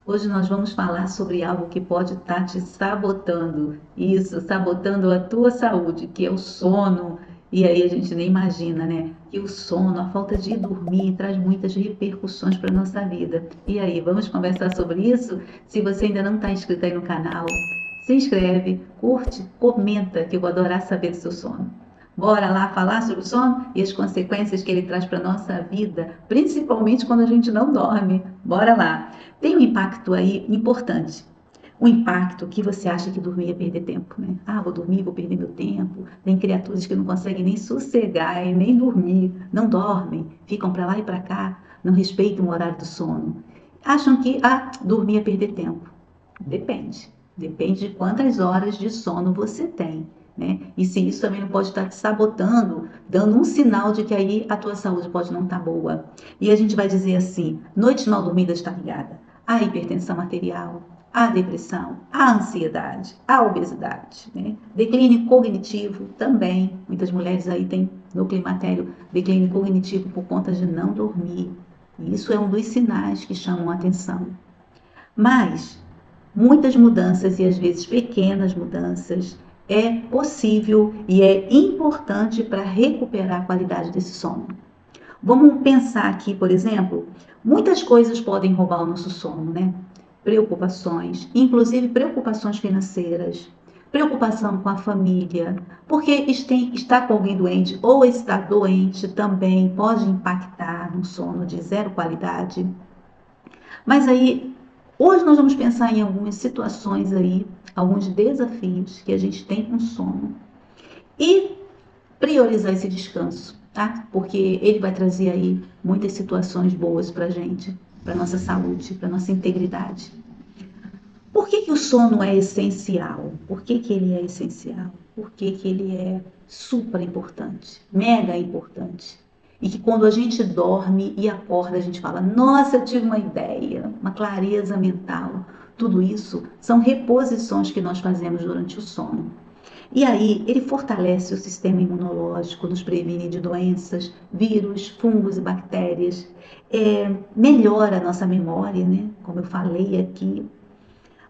Hoje nós vamos falar sobre algo que pode estar te sabotando, isso, sabotando a tua saúde, que é o sono. E aí a gente nem imagina, né? Que o sono, a falta de dormir, traz muitas repercussões para a nossa vida. E aí, vamos conversar sobre isso? Se você ainda não está inscrito aí no canal, se inscreve, curte, comenta, que eu vou adorar saber do seu sono. Bora lá falar sobre o sono e as consequências que ele traz para a nossa vida, principalmente quando a gente não dorme. Bora lá! Tem um impacto aí importante. Um impacto que você acha que dormir é perder tempo, né? Ah, vou dormir, vou perder meu tempo. Tem criaturas que não conseguem nem sossegar e nem dormir, não dormem, ficam para lá e para cá, não respeitam o horário do sono. Acham que, dormir é perder tempo. Depende. Depende de quantas horas de sono você tem, né? E se isso também não pode estar te sabotando, dando um sinal de que aí a tua saúde pode não estar boa. E a gente vai dizer assim, noites mal dormidas está ligada à hipertensão arterial, à depressão, à ansiedade, à obesidade, né? Declínio cognitivo também. Muitas mulheres aí têm no climatério declínio cognitivo por conta de não dormir. E isso é um dos sinais que chamam a atenção. Mas muitas mudanças e às vezes pequenas mudanças é possível e é importante para recuperar a qualidade desse sono. Vamos pensar aqui, por exemplo, muitas coisas podem roubar o nosso sono, né? Preocupações, inclusive preocupações financeiras, preocupação com a família, porque estar com alguém doente ou estar doente também pode impactar no sono de zero qualidade. Mas aí, hoje nós vamos pensar em algumas situações aí, alguns desafios que a gente tem com sono e priorizar esse descanso, tá? Porque ele vai trazer aí muitas situações boas pra gente, pra nossa saúde, pra nossa integridade. Por que o sono é essencial? Por que ele é essencial? Por que ele é super importante, mega importante? E que quando a gente dorme e acorda, a gente fala: Nossa, eu tive uma ideia, uma clareza mental. Tudo isso são reposições que nós fazemos durante o sono. E aí, ele fortalece o sistema imunológico, nos previne de doenças, vírus, fungos e bactérias, melhora a nossa memória, né? Como eu falei aqui,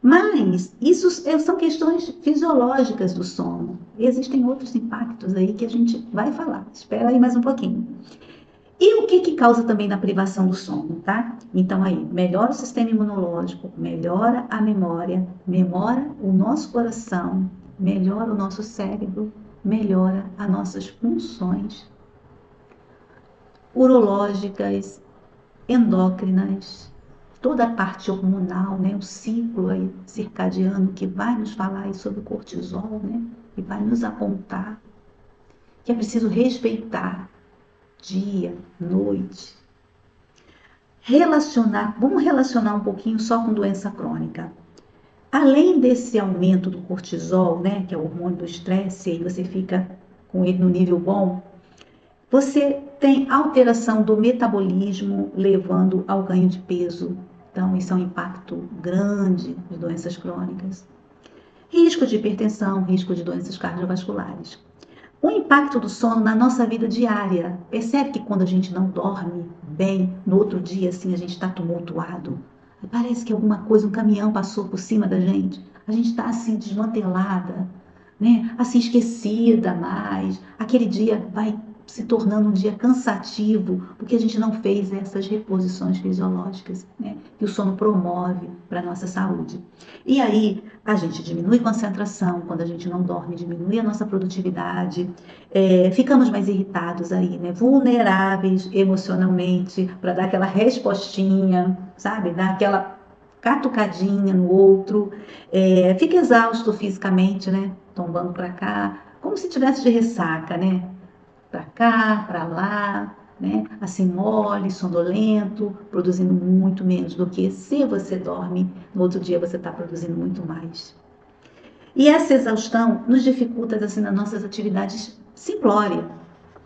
mas isso são questões fisiológicas do sono. Existem outros impactos aí que a gente vai falar. Espera aí mais um pouquinho. E o que causa também na privação do sono, tá? Então aí, melhora o sistema imunológico, melhora a memória, melhora o nosso coração, melhora o nosso cérebro, melhora as nossas funções urológicas, endócrinas, toda a parte hormonal, né, o ciclo aí circadiano que vai nos falar aí sobre o cortisol, né, e vai nos apontar que é preciso respeitar dia, noite. Vamos relacionar um pouquinho só com doença crônica. Além desse aumento do cortisol, né, que é o hormônio do estresse, e aí você fica com ele no nível bom, você tem alteração do metabolismo levando ao ganho de peso. Então, isso é um impacto grande de doenças crônicas. Risco de hipertensão, risco de doenças cardiovasculares. O impacto do sono na nossa vida diária. Percebe que quando a gente não dorme bem, no outro dia, assim, a gente está tumultuado. Parece que alguma coisa, um caminhão passou por cima da gente. A gente está assim, desmantelada, né? Assim, esquecida mais. Aquele dia vai se tornando um dia cansativo, porque a gente não fez essas reposições fisiológicas, né? Que o sono promove para a nossa saúde. E aí, a gente diminui concentração, quando a gente não dorme, diminui a nossa produtividade, ficamos mais irritados aí, né? Vulneráveis emocionalmente, para dar aquela respostinha, sabe? Dar aquela catucadinha no outro, fica exausto fisicamente, né? Tombando para cá, como se tivesse de ressaca, né? Para cá, para lá, né? Assim mole, sonolento, produzindo muito menos do que se você dorme, no outro dia você está produzindo muito mais. E essa exaustão nos dificulta assim, nas nossas atividades simplórias,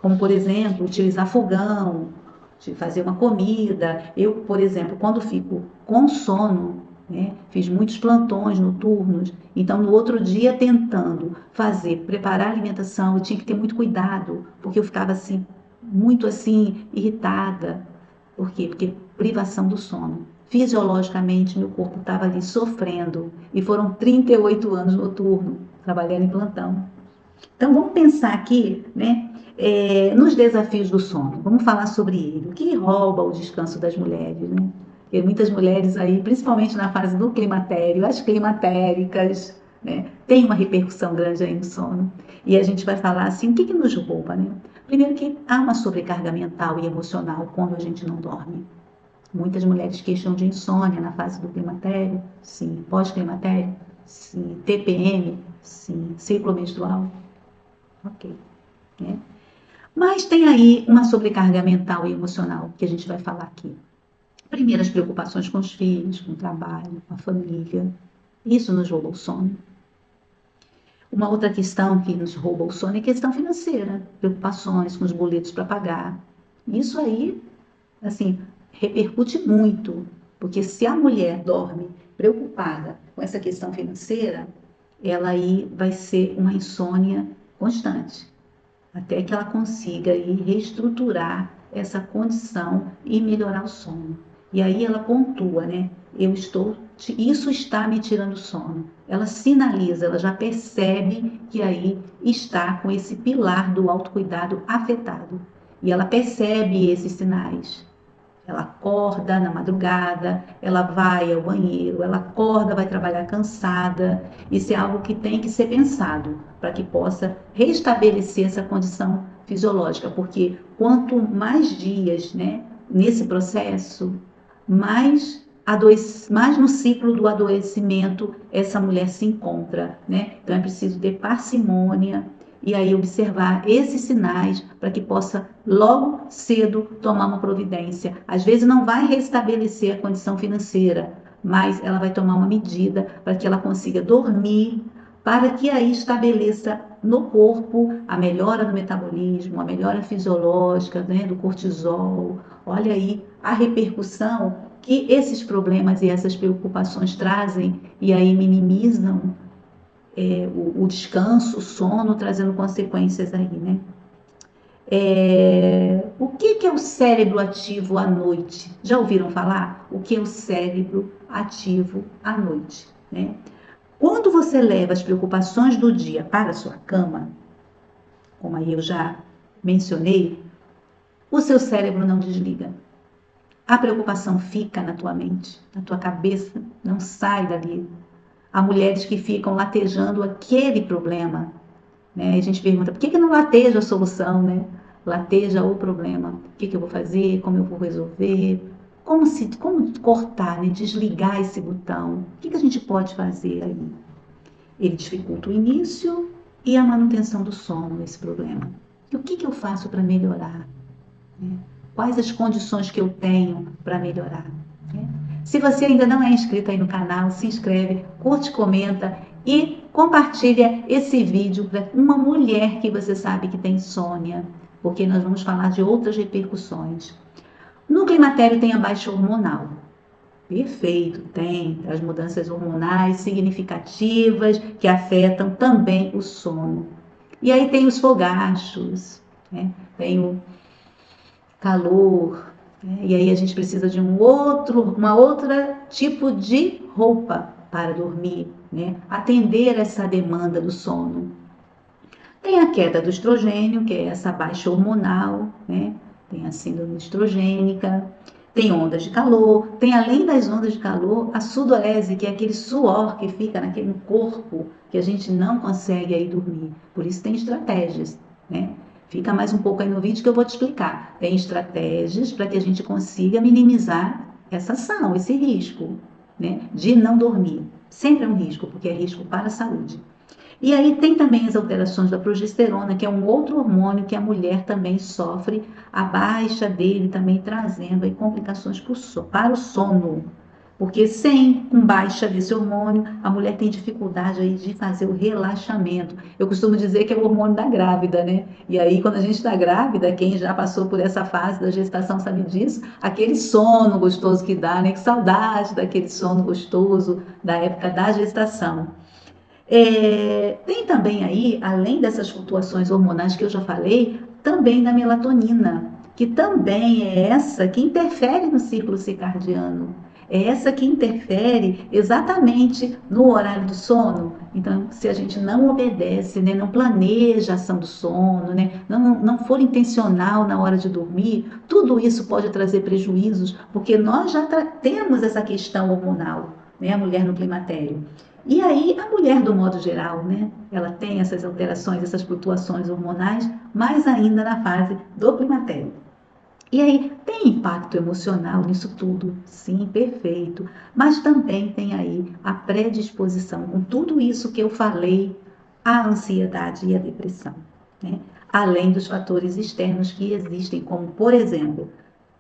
como por exemplo, utilizar fogão, de fazer uma comida. Eu, por exemplo, quando fico com sono, né, fiz muitos plantões noturnos, então no outro dia tentando preparar a alimentação, eu tinha que ter muito cuidado, porque eu ficava assim, muito assim, irritada. Por quê? Porque privação do sono. fisiologicamente meu corpo estava ali sofrendo. E foram 38 anos noturno, trabalhando em plantão. Então vamos pensar aqui, né, nos desafios do sono. Vamos falar sobre ele. O que rouba o descanso das mulheres, né? Porque muitas mulheres aí, principalmente na fase do climatério, as climatéricas, né, tem uma repercussão grande aí no sono. E a gente vai falar assim, o que que nos rouba, né? Primeiro que há uma sobrecarga mental e emocional quando a gente não dorme. Muitas mulheres queixam de insônia na fase do climatério, sim. Pós-climatério, sim. TPM, sim. Ciclo menstrual, ok, né? Mas tem aí uma sobrecarga mental e emocional que a gente vai falar aqui. Primeiro, as preocupações com os filhos, com o trabalho, com a família. Isso nos rouba o sono. Uma outra questão que nos rouba o sono é a questão financeira. Preocupações com os boletos para pagar. Isso aí, assim, repercute muito. Porque se a mulher dorme preocupada com essa questão financeira, ela aí vai ser uma insônia constante, até que ela consiga aí reestruturar essa condição e melhorar o sono. E aí ela pontua, né? Isso está me tirando sono. Ela sinaliza, ela já percebe que aí está com esse pilar do autocuidado afetado. E ela percebe esses sinais. Ela acorda na madrugada, ela vai ao banheiro, ela acorda, vai trabalhar cansada. Isso é algo que tem que ser pensado para que possa restabelecer essa condição fisiológica, porque quanto mais dias, né, nesse processo, mais no ciclo do adoecimento essa mulher se encontra, né? Então é preciso ter parcimônia e aí observar esses sinais para que possa logo cedo tomar uma providência. Às vezes não vai restabelecer a condição financeira, mas ela vai tomar uma medida para que ela consiga dormir, para que aí estabeleça no corpo a melhora do metabolismo, a melhora fisiológica, né, do cortisol. Olha aí a repercussão que esses problemas e essas preocupações trazem e aí minimizam o descanso, o sono, trazendo consequências aí, né? O que é o cérebro ativo à noite? Já ouviram falar? O que é o cérebro ativo à noite, né? Quando você leva as preocupações do dia para a sua cama, como aí eu já mencionei, o seu cérebro não desliga. A preocupação fica na tua mente, na tua cabeça, não sai dali. Há mulheres que ficam latejando aquele problema, né? A gente pergunta, por que não lateja a solução, né? Lateja o problema. O que eu vou fazer? Como eu vou resolver? Como cortar, né? Desligar esse botão? O que a gente pode fazer aí? Ele dificulta o início e a manutenção do sono nesse problema. E o que eu faço para melhorar, né? Quais as condições que eu tenho para melhorar, né? Se você ainda não é inscrito aí no canal, se inscreve, curte, comenta e compartilha esse vídeo para uma mulher que você sabe que tem insônia, porque nós vamos falar de outras repercussões. No climatério tem a baixa hormonal. Perfeito, tem as mudanças hormonais significativas que afetam também o sono. E aí tem os fogachos, né? Tem o calor, né? E aí a gente precisa de uma outra tipo de roupa para dormir, né? Atender essa demanda do sono. Tem a queda do estrogênio, que é essa baixa hormonal, né? Tem a síndrome estrogênica, tem ondas de calor, tem além das ondas de calor, a sudorese, que é aquele suor que fica naquele corpo que a gente não consegue aí dormir. Por isso tem estratégias, né? Fica mais um pouco aí no vídeo que eu vou te explicar. Tem estratégias para que a gente consiga minimizar essa ação, esse risco, né, de não dormir. Sempre é um risco, porque é risco para a saúde. E aí tem também as alterações da progesterona, que é um outro hormônio que a mulher também sofre, a baixa dele também trazendo aí complicações para o sono. Porque com baixa desse hormônio, a mulher tem dificuldade aí de fazer o relaxamento. Eu costumo dizer que é o hormônio da grávida, né? E aí, quando a gente está grávida, quem já passou por essa fase da gestação sabe disso, aquele sono gostoso que dá, né? Que saudade daquele sono gostoso da época da gestação. Tem também aí, além dessas flutuações hormonais que eu já falei, também da melatonina, que também é essa que interfere no ciclo circadiano. é essa que interfere exatamente no horário do sono. Então, se a gente não obedece, né, não planeja a ação do sono, né, não for intencional na hora de dormir, tudo isso pode trazer prejuízos, porque nós já temos essa questão hormonal, né, a mulher no climatério. E aí, a mulher, do modo geral, né, ela tem essas alterações, essas flutuações hormonais, mais ainda na fase do climatério. E aí, tem impacto emocional nisso tudo? Sim, perfeito. Mas também tem aí a predisposição, com tudo isso que eu falei, à ansiedade e à depressão, né? Além dos fatores externos que existem, como, por exemplo,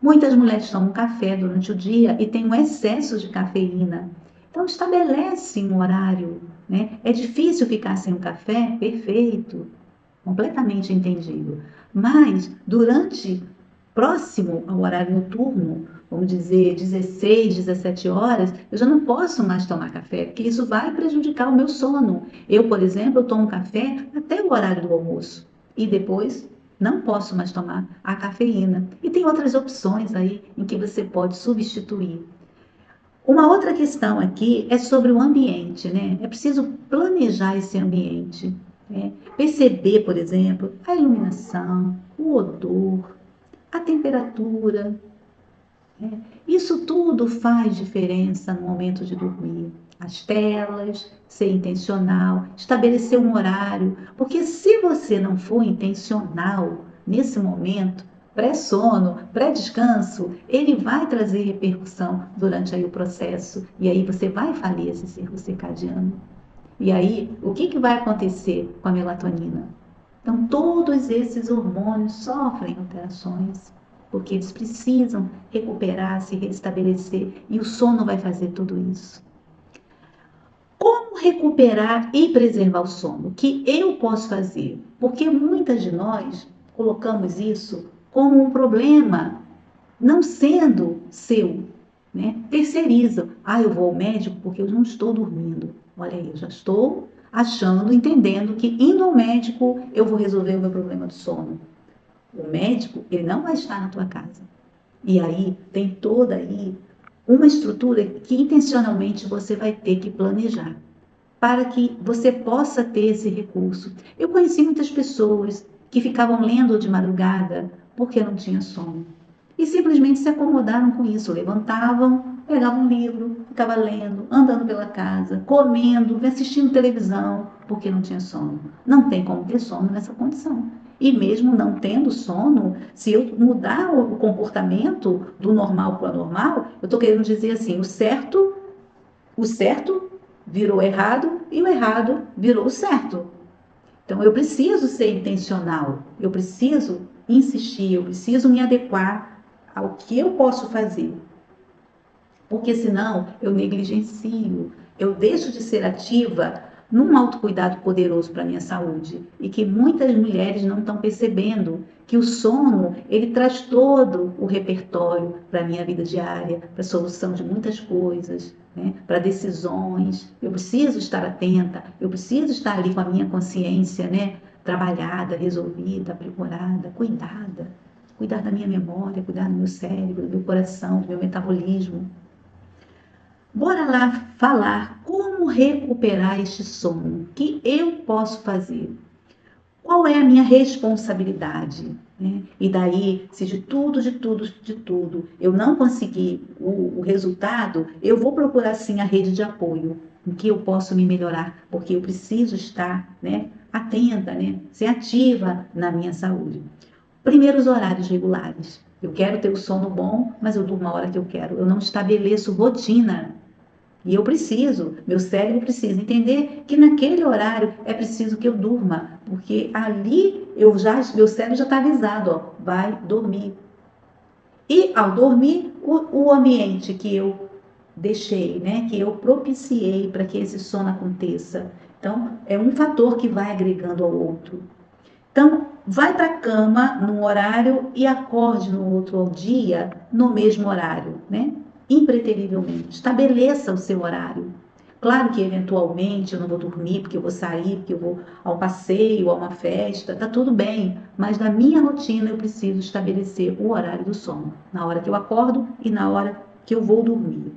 muitas mulheres tomam café durante o dia e têm um excesso de cafeína. Então, estabelece um horário, né? É difícil ficar sem o café? Perfeito, completamente entendível. Mas, durante próximo ao horário noturno, vamos dizer 16, 17 horas, eu já não posso mais tomar café, porque isso vai prejudicar o meu sono. Eu, por exemplo, eu tomo café até o horário do almoço e depois não posso mais tomar a cafeína. E tem outras opções aí em que você pode substituir. Uma outra questão aqui é sobre o ambiente, né? É preciso planejar esse ambiente, né? Perceber, por exemplo, a iluminação, o odor, a temperatura, né? Isso tudo faz diferença no momento de dormir. As telas, ser intencional, estabelecer um horário, porque se você não for intencional nesse momento, pré-sono, pré-descanso, ele vai trazer repercussão durante aí o processo e aí você vai falir esse ciclo circadiano. E aí, o que vai acontecer com a melatonina? Então, todos esses hormônios sofrem alterações, porque eles precisam recuperar, se restabelecer, e o sono vai fazer tudo isso. Como recuperar e preservar o sono? O que eu posso fazer? Porque muitas de nós colocamos isso como um problema, não sendo seu, né? Terceirizam. Ah, eu vou ao médico porque eu não estou dormindo. Olha aí, eu já estou achando, entendendo que indo ao médico eu vou resolver o meu problema do sono. O médico, ele não vai estar na tua casa. E aí tem toda aí uma estrutura que intencionalmente você vai ter que planejar para que você possa ter esse recurso. Eu conheci muitas pessoas que ficavam lendo de madrugada porque não tinha sono. E simplesmente se acomodaram com isso, levantavam, pegavam um livro, ficavam lendo, andando pela casa, comendo, assistindo televisão, porque não tinha sono. Não tem como ter sono nessa condição. E mesmo não tendo sono, se eu mudar o comportamento do normal para o anormal, eu estou querendo dizer assim, o certo virou errado e o errado virou o certo. Então eu preciso ser intencional, eu preciso insistir, eu preciso me adequar ao que eu posso fazer. Porque senão eu negligencio, eu deixo de ser ativa num autocuidado poderoso para a minha saúde e que muitas mulheres não estão percebendo que o sono ele traz todo o repertório para a minha vida diária, para a solução de muitas coisas, né? Para decisões. Eu preciso estar atenta, eu preciso estar ali com a minha consciência, né? Trabalhada, resolvida, aprimorada, cuidada. Cuidar da minha memória, cuidar do meu cérebro, do meu coração, do meu metabolismo. Bora lá falar como recuperar este sono. O que eu posso fazer? Qual é a minha responsabilidade? Né? E daí, se de tudo, eu não conseguir o resultado, eu vou procurar sim a rede de apoio, em que eu posso me melhorar, porque eu preciso estar, né, atenta, né, ser ativa na minha saúde. Primeiro, os horários regulares. Eu quero ter o sono bom, mas eu durmo a hora que eu quero. Eu não estabeleço rotina. E eu preciso, meu cérebro precisa entender que naquele horário é preciso que eu durma, porque ali meu cérebro já está avisado, ó, vai dormir. E ao dormir, o ambiente que eu deixei, né, que eu propiciei para que esse sono aconteça. Então, é um fator que vai agregando ao outro. Então, vai para a cama num horário e acorde no outro dia no mesmo horário, né? Impreterivelmente. Estabeleça o seu horário. Claro que eventualmente eu não vou dormir porque eu vou sair, porque eu vou ao passeio, a uma festa, tá tudo bem, mas na minha rotina eu preciso estabelecer o horário do sono, na hora que eu acordo e na hora que eu vou dormir.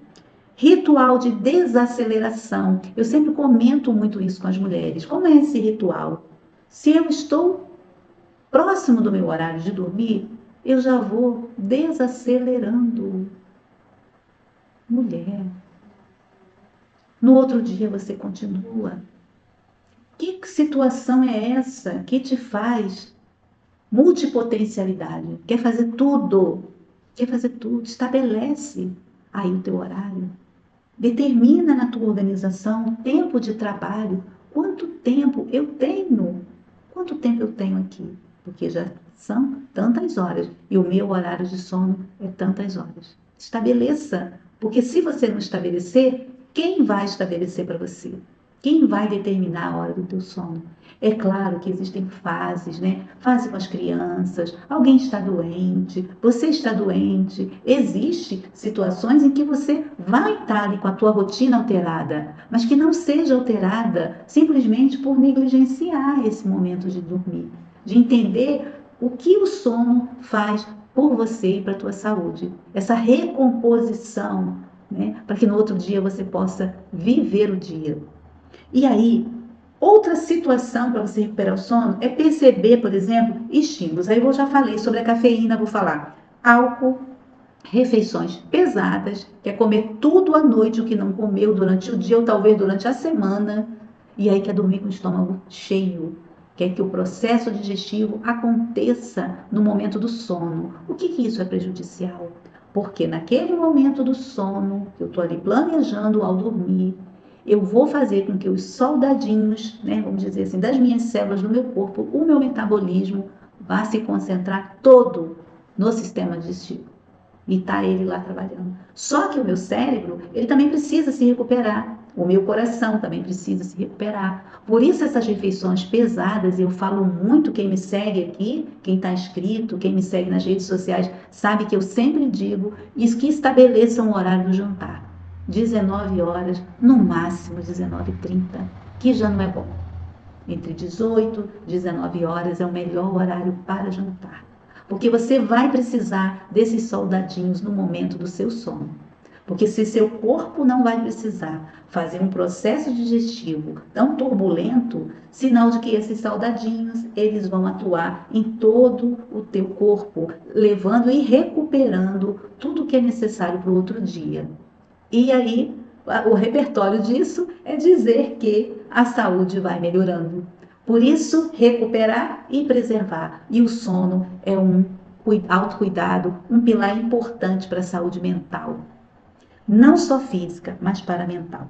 Ritual de desaceleração. Eu sempre comento muito isso com as mulheres. Como é esse ritual? Se eu estou próximo do meu horário de dormir, eu já vou desacelerando. Mulher. No outro dia você continua. Que situação é essa que te faz multipotencialidade? Quer fazer tudo. Quer fazer tudo. Estabelece aí o teu horário. Determina na tua organização o tempo de trabalho. Quanto tempo eu tenho? Quanto tempo eu tenho aqui? Porque já são tantas horas e o meu horário de sono é tantas horas. Estabeleça, porque se você não estabelecer, quem vai estabelecer para você? Quem vai determinar a hora do teu sono? É claro que existem fases, né? Fase com as crianças, alguém está doente, você está doente. Existem situações em que você vai estar ali com a tua rotina alterada, mas que não seja alterada simplesmente por negligenciar esse momento de dormir, de entender o que o sono faz por você e para a tua saúde. Essa recomposição, né? Para que no outro dia você possa viver o dia. E aí, outra situação para você recuperar o sono é perceber, por exemplo, estímulos. Aí eu já falei sobre a cafeína, vou falar álcool, refeições pesadas, que é comer tudo à noite o que não comeu durante o dia ou talvez durante a semana, e aí quer dormir com o estômago cheio, quer que o processo digestivo aconteça no momento do sono. O que isso é prejudicial? Porque naquele momento do sono, que eu estou ali planejando ao dormir, eu vou fazer com que os soldadinhos, né, vamos dizer assim, das minhas células do meu corpo, o meu metabolismo, vá se concentrar todo no sistema digestivo. E está ele lá trabalhando. Só que o meu cérebro, ele também precisa se recuperar. O meu coração também precisa se recuperar. Por isso essas refeições pesadas, eu falo muito, quem me segue aqui, quem está inscrito, quem me segue nas redes sociais, sabe que eu sempre digo isso, que estabeleça um horário do jantar. 19 horas, no máximo 19h30, que já não é bom. Entre 18 e 19 horas é o melhor horário para jantar. Porque você vai precisar desses soldadinhos no momento do seu sono. Porque se seu corpo não vai precisar fazer um processo digestivo tão turbulento, sinal de que esses soldadinhos, eles vão atuar em todo o teu corpo, levando e recuperando tudo que é necessário para o outro dia. E aí, o repertório disso é dizer que a saúde vai melhorando. Por isso, recuperar e preservar. E o sono é um autocuidado, um pilar importante para a saúde mental. Não só física, mas para a mental.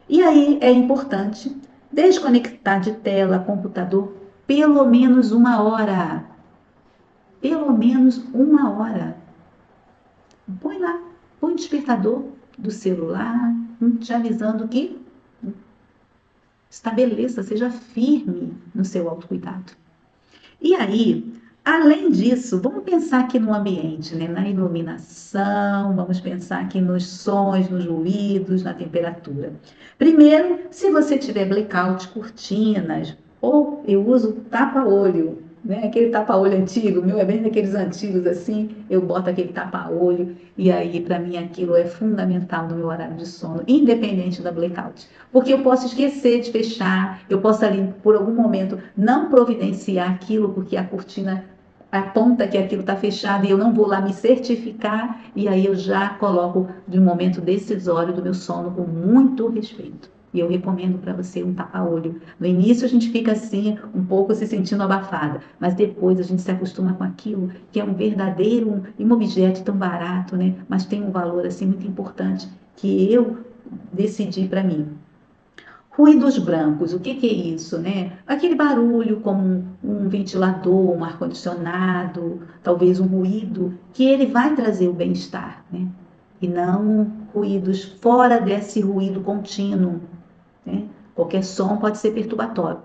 E aí é importante desconectar de tela, computador, pelo menos 1 hora. Pelo menos 1 hora. Põe lá, põe o despertador do celular, te avisando que estabeleça, seja firme no seu autocuidado. E aí, além disso, vamos pensar aqui no ambiente, né? Na iluminação, vamos pensar aqui nos sons, nos ruídos, na temperatura. Primeiro, se você tiver blackout, cortinas, ou eu uso tapa-olho, né? Aquele tapa-olho antigo, o meu é bem daqueles antigos assim, eu boto aquele tapa-olho e aí para mim aquilo é fundamental no meu horário de sono, independente da blackout. Porque eu posso esquecer de fechar, eu posso ali por algum momento não providenciar aquilo porque a cortina aponta que aquilo está fechado e eu não vou lá me certificar e aí eu já coloco de um momento decisório do meu sono com muito respeito. E eu recomendo para você um tapa-olho. No início a gente fica assim, um pouco se sentindo abafada, mas depois a gente se acostuma com aquilo, que é um verdadeiro, um objeto tão barato, né? Mas tem um valor assim muito importante que eu decidi para mim. Ruídos brancos, o que é isso, né? Aquele barulho como um ventilador, um ar-condicionado, talvez um ruído, que ele vai trazer o bem-estar, né? E não ruídos fora desse ruído contínuo, né? Qualquer som pode ser perturbatório,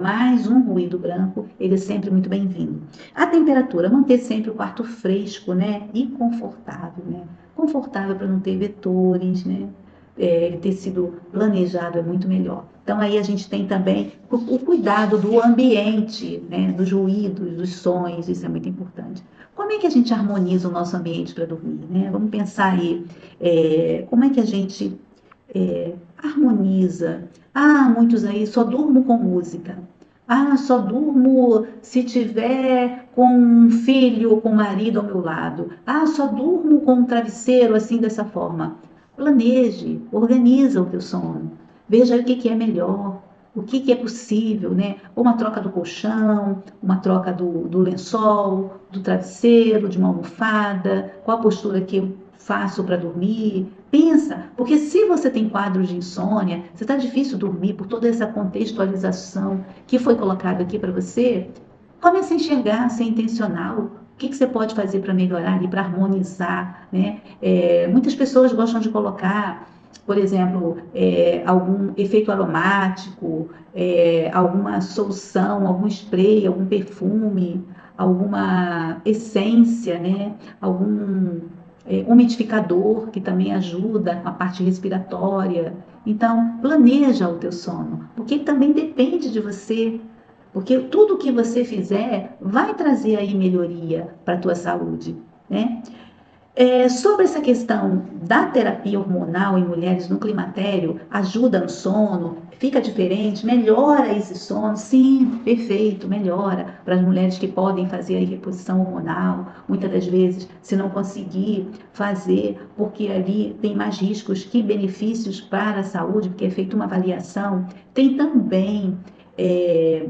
mas um ruído branco, ele é sempre muito bem-vindo. A temperatura, manter sempre o quarto fresco, né? E confortável, né? Confortável para não ter vetores, né? Ele ter sido planejado é muito melhor. Então aí a gente tem também o cuidado do ambiente, né? Dos ruídos, dos sons, isso é muito importante. Como é que a gente harmoniza o nosso ambiente para dormir, né? Vamos pensar aí, como é que a gente harmoniza. Ah, muitos aí, só durmo com música. Ah, só durmo se tiver com um filho ou com um marido ao meu lado. Ah, só durmo com um travesseiro assim dessa forma. Planeje, organiza o teu sono. Veja o que é melhor, o que é possível, né? Uma troca do colchão, uma troca do lençol, do travesseiro, de uma almofada, qual a postura que eu faço para dormir. Pensa, porque se você tem quadros de insônia, se está difícil dormir por toda essa contextualização que foi colocada aqui para você, comece a enxergar, ser intencional. O que você pode fazer para melhorar ali, para harmonizar, né? Muitas pessoas gostam de colocar, por exemplo, algum efeito aromático, alguma solução, algum spray, algum perfume, alguma essência, né? Algum umidificador que também ajuda a parte respiratória. Então, planeja o teu sono, porque também depende de você. Porque tudo que você fizer vai trazer aí melhoria para a tua saúde, né? Sobre essa questão da terapia hormonal em mulheres no climatério, ajuda no sono, fica diferente, melhora esse sono? Sim, perfeito, melhora para as mulheres que podem fazer a reposição hormonal. Muitas das vezes, se não conseguir fazer, porque ali tem mais riscos que benefícios para a saúde, porque é feita uma avaliação, tem também é,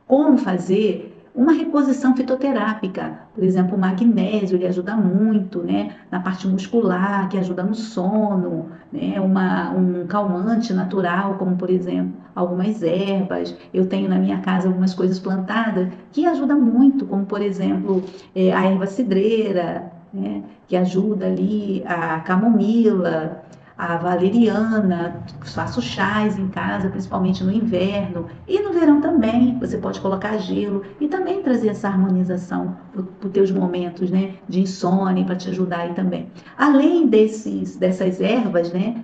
como fazer uma reposição fitoterápica. Por exemplo, o magnésio, ele ajuda muito, né, na parte muscular, que ajuda no sono, né, um calmante natural, como por exemplo, algumas ervas. Eu tenho na minha casa algumas coisas plantadas que ajudam muito, como por exemplo, a erva cidreira, né, que ajuda ali, a camomila, a valeriana. Faço chás em casa, principalmente no inverno e no verão também. Você pode colocar gelo e também trazer essa harmonização para os teus momentos, né, de insônia, para te ajudar aí também. Além dessas ervas, né,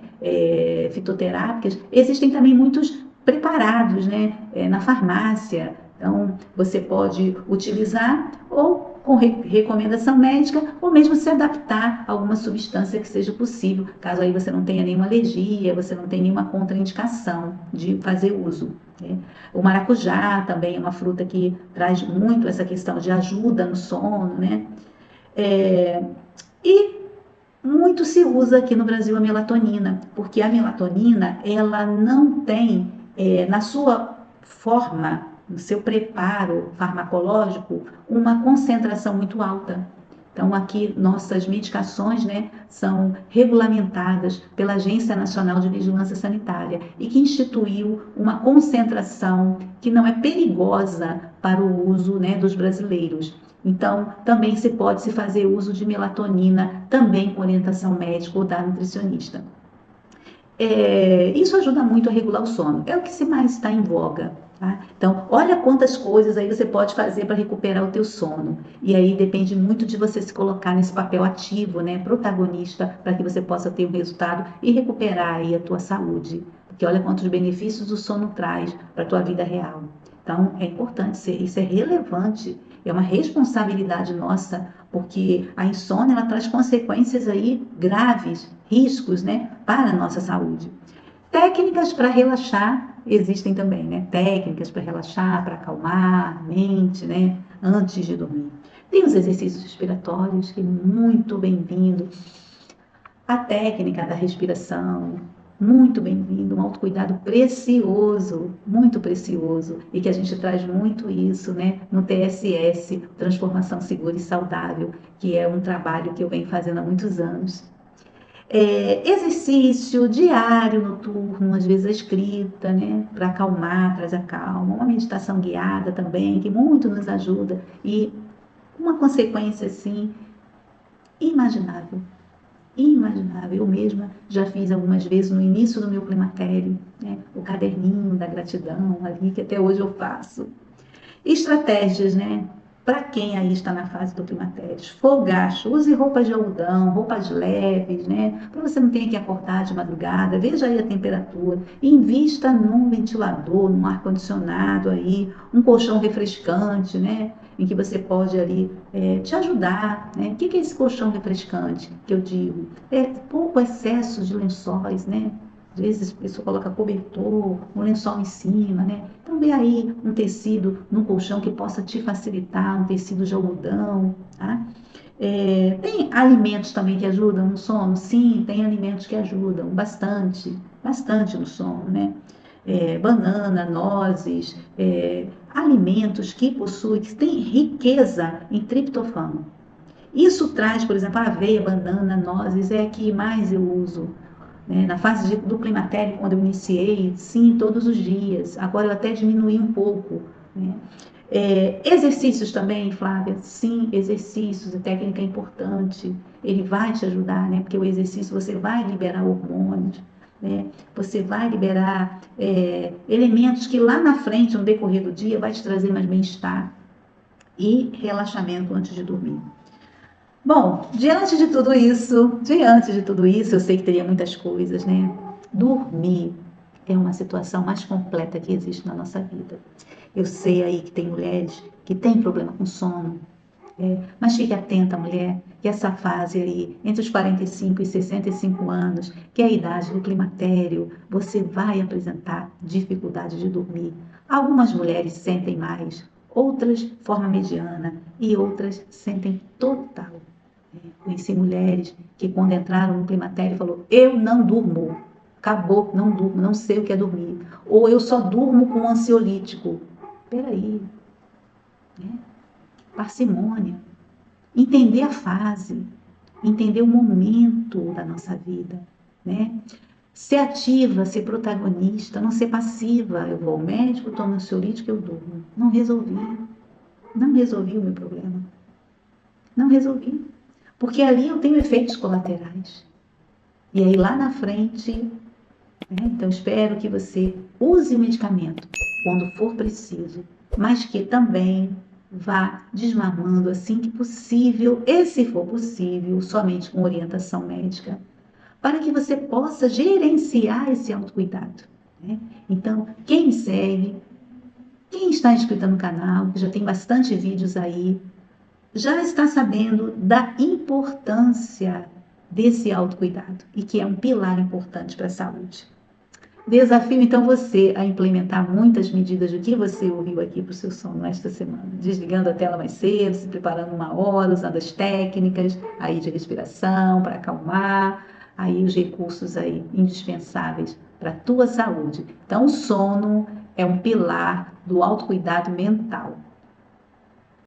fitoterápicas, existem também muitos preparados, né, na farmácia. Então, você pode utilizar ou com recomendação médica, ou mesmo se adaptar a alguma substância que seja possível, caso aí você não tenha nenhuma alergia, você não tenha nenhuma contraindicação de fazer uso, né? O maracujá também é uma fruta que traz muito essa questão de ajuda no sono, né? É, e muito se usa aqui no Brasil a melatonina, porque a melatonina ela não tem na sua forma, no seu preparo farmacológico, uma concentração muito alta. Então, aqui nossas medicações, né, são regulamentadas pela Agência Nacional de Vigilância Sanitária e que instituiu uma concentração que não é perigosa para o uso, né, dos brasileiros. Então, também se pode se fazer uso de melatonina, também com orientação médica ou da nutricionista. Isso ajuda muito a regular o sono. É o que se mais está em voga. Tá? Então, olha quantas coisas aí você pode fazer para recuperar o teu sono. E aí depende muito de você se colocar nesse papel ativo, né, protagonista, para que você possa ter um resultado e recuperar aí a tua saúde. Porque olha quantos benefícios o sono traz para a tua vida real. Então, é importante, isso é relevante, é uma responsabilidade nossa, porque a insônia ela traz consequências aí graves, riscos, né, para a nossa saúde. Técnicas para relaxar existem também, né? Técnicas para relaxar, para acalmar a mente, né, antes de dormir. Tem os exercícios respiratórios, que é muito bem-vindo. A técnica da respiração, muito bem-vindo, um autocuidado precioso, muito precioso, e que a gente traz muito isso, né, no TSS, Transformação Segura e Saudável, que é um trabalho que eu venho fazendo há muitos anos. Exercício diário, noturno, às vezes a escrita, né, para acalmar, traz a calma, uma meditação guiada também, que muito nos ajuda, e uma consequência, assim, imaginável. Inimaginável. Eu mesma já fiz algumas vezes no início do meu climatério, né? O caderninho da gratidão ali, que até hoje eu faço. Estratégias, né? para quem aí está na fase do climatério. Fogacho, use roupas de algodão, roupas leves, né? Para você não ter que acordar de madrugada, veja aí a temperatura, invista num ventilador, num ar-condicionado aí, um colchão refrescante, né? Em que você pode ali te ajudar, né? O que é esse colchão refrescante que eu digo? É pouco excesso de lençóis, né? Às vezes a pessoa coloca cobertor, um lençol em cima, né? Então vê aí um tecido no colchão que possa te facilitar, um tecido de algodão, tá? Tem alimentos também que ajudam no sono? Sim, tem alimentos que ajudam bastante, bastante no sono, né? Banana, nozes, alimentos que possuem, que têm riqueza em triptofano. Isso traz, por exemplo, a aveia, banana, nozes, é a que mais eu uso, né? Na fase do climatério, quando eu iniciei, sim, todos os dias. Agora eu até diminui um pouco, né? Exercícios também, Flávia, sim, exercícios, a técnica é importante, ele vai te ajudar, né? Porque o exercício você vai liberar hormônios, né? Você vai liberar elementos que lá na frente, no decorrer do dia, vai te trazer mais bem-estar e relaxamento antes de dormir. Bom, diante de tudo isso, eu sei que teria muitas coisas, né? Dormir é uma situação mais completa que existe na nossa vida. Eu sei aí que tem mulheres que têm problema com sono, mas fique atenta, mulher, que essa fase aí, entre os 45 e 65 anos, que é a idade do climatério, você vai apresentar dificuldade de dormir. Algumas mulheres sentem mais, outras forma mediana e outras sentem total. Conheci mulheres que quando entraram no climatério falou, eu não durmo, acabou, não durmo, não sei o que é dormir. Ou eu só durmo com ansiolítico. Peraí, né? Parcimônia. Entender a fase, entender o momento da nossa vida, né? Ser ativa, ser protagonista, não ser passiva. Eu vou ao médico, tomo ansiolítico, eu durmo. Não resolvi o meu problema. Não resolvi. Porque ali eu tenho efeitos colaterais. E aí lá na frente, né? Então espero que você use o medicamento quando for preciso, mas que também vá desmamando assim que possível, e se for possível, somente com orientação médica, para que você possa gerenciar esse autocuidado, né? Então, quem me segue, quem está inscrito no canal, que já tem bastante vídeos aí, já está sabendo da importância desse autocuidado e que é um pilar importante para a saúde. Desafio então você a implementar muitas medidas do que você ouviu aqui para o seu sono esta semana. Desligando a tela mais cedo, se preparando uma hora, usando as técnicas aí de respiração para acalmar, aí os recursos aí indispensáveis para a tua saúde. Então o sono é um pilar do autocuidado mental.